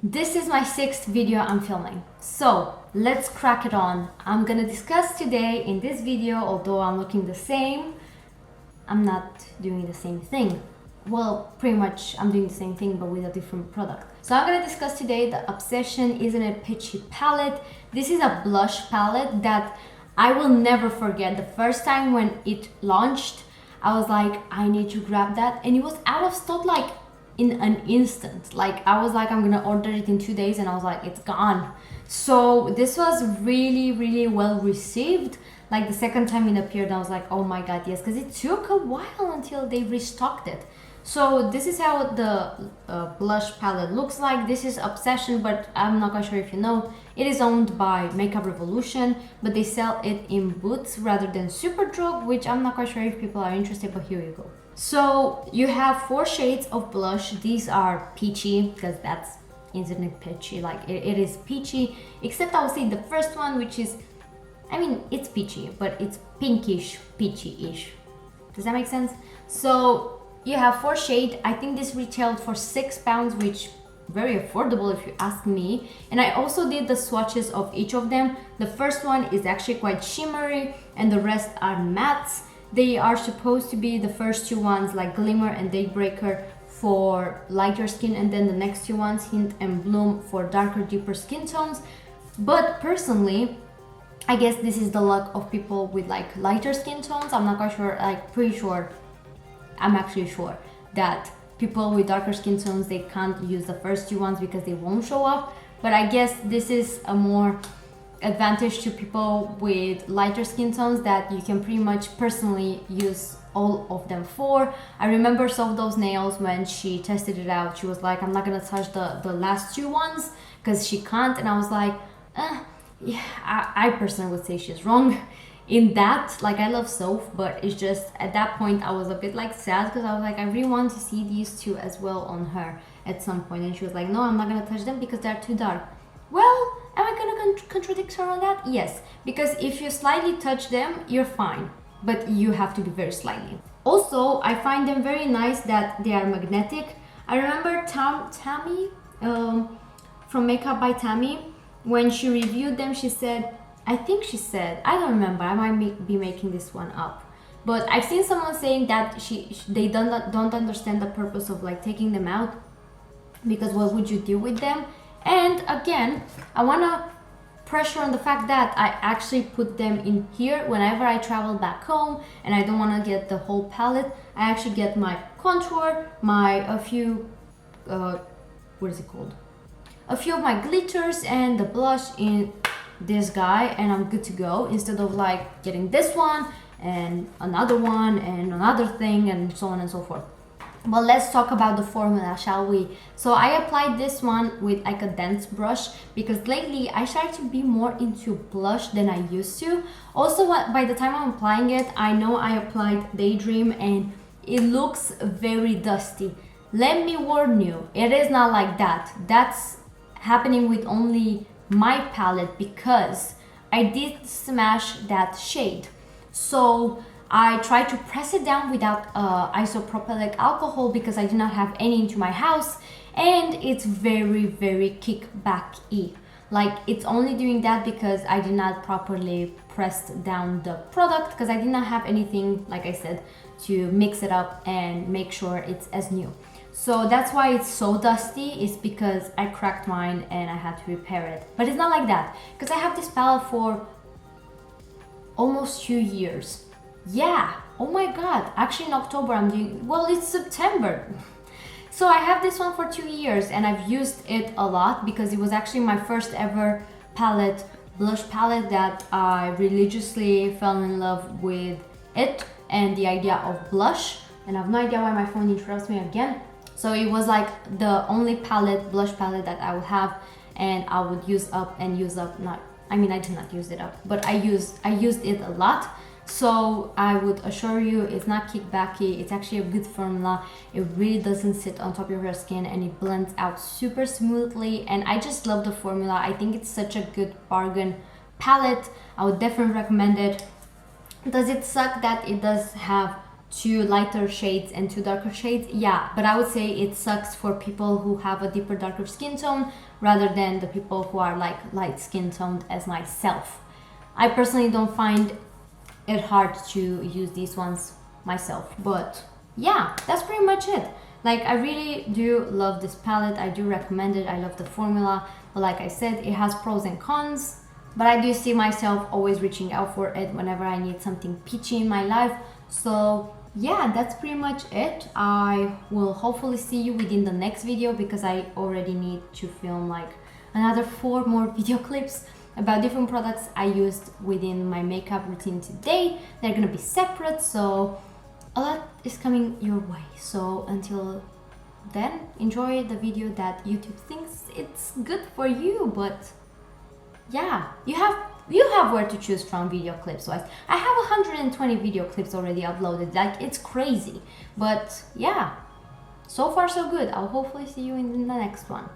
This is my 6th video I'm filming, so let's crack it on. I'm gonna discuss today in this video, although I'm looking the same, I'm not doing the same thing. Well, pretty much I'm doing the same thing but with a different product. So I'm gonna discuss today the Obsession Isn't It Peachy palette. This is a blush palette that I will never forget. The first time when it launched, I was like, I need to grab that, and it was out of stock like in an instant. Like I was like, I'm gonna order it in 2 days, and I was like, it's gone. So this was really well received. Like the second time it appeared, I was like, oh my god, yes, because it took a while until they restocked it. So this is how the blush palette looks like. This is Obsession, but I'm not quite sure if you know. It is owned by Makeup Revolution, but they sell it in Boots rather than Superdrug, which I'm not quite sure if people are interested, but here you go. So you have 4 shades of blush. These are peachy, because that's isn't it peachy? Like it is peachy, except I would say the first one, which is, I mean, it's peachy, but it's pinkish, peachy-ish. Does that make sense? So you have 4 shades. I think this retailed for £6, which very affordable if you ask me. And I also did the swatches of each of them. The first one is actually quite shimmery and the rest are mattes. They are supposed to be the first 2 ones like Glimmer and Daybreaker for lighter skin, and then the next 2 ones, Hint and Bloom, for darker, deeper skin tones. But personally, I guess this is the luck of people with like lighter skin tones. I'm not quite sure, like pretty sure, I'm actually sure that people with darker skin tones, they can't use the first 2 ones because they won't show up. But I guess this is a more advantage to people with lighter skin tones that you can pretty much personally use all of them for. I remember some of those nails when she tested it out, she was like, I'm not gonna touch the last 2 ones because she can't, and I was like, yeah, I personally would say she's wrong in that. Like I love soap, but it's just at that point I was a bit like sad because I was like, I really want to see these 2 as well on her at some point, and she was like, no, I'm not gonna touch them because they're too dark. Well, am I gonna contradict her on that? Yes, because if you slightly touch them, you're fine, but you have to be very slightly. Also, I find them very nice that they are magnetic. I remember Tammy from Makeup by Tammy, when she reviewed them, she said, I think she said, I don't remember, I might be making this one up, but I've seen someone saying that they don't understand the purpose of like taking them out, because what would you do with them? And again, I want to pressure on the fact that I actually put them in here whenever I travel back home and I don't want to get the whole palette. I actually get my contour, a few what is it called, a few of my glitters and the blush in this guy, and I'm good to go, instead of like getting this one and another thing and so on and so forth. But let's talk about the formula, shall we? So I applied this one with like a dense brush because lately I started to be more into blush than I used to. Also, by the time I'm applying it, I know I applied Daydream and it looks very dusty. Let me warn you, it is not like that. That's happening with only my palette because I did smash that shade. So I tried to press it down without isopropylic alcohol because I do not have any into my house, and it's very kickback-y. Like it's only doing that because I did not properly press down the product, because I did not have anything, like I said, to mix it up and make sure it's as new. So that's why it's so dusty, is because I cracked mine and I had to repair it. But it's not like that, because I have this palette for almost 2 years. Yeah, oh my god, actually in October I'm doing, well, it's September. So I have this one for 2 years and I've used it a lot because it was actually my first ever palette, blush palette, that I religiously fell in love with it and the idea of blush. And I have no idea why my phone interrupts me again. So it was like the only blush palette that I would have, and I would use up, not, I mean, I did not use it up, but I used it a lot. So I would assure you, it's not kickbacky, it's actually a good formula. It really doesn't sit on top of your skin and it blends out super smoothly, and I just love the formula. I think it's such a good bargain palette. I would definitely recommend it. Does it suck that it does have two lighter shades and two darker shades, yeah, but I would say it sucks for people who have a deeper, darker skin tone rather than the people who are like light skin toned as myself. I personally don't find it hard to use these ones myself, but yeah, that's pretty much it. Like, I really do love this palette. I do recommend it. I love the formula, but like I said, it has pros and cons, but I do see myself always reaching out for it whenever I need something peachy in my life. So yeah, that's pretty much it. I will hopefully see you within the next video, because I already need to film like another 4 more video clips about different products I used within my makeup routine today. They're gonna be separate, so a lot is coming your way. So until then, enjoy the video that YouTube thinks it's good for you. But yeah, you have where to choose from video clips wise. I have 120 video clips already uploaded. Like, it's crazy. But yeah, so far so good. I'll hopefully see you in the next one.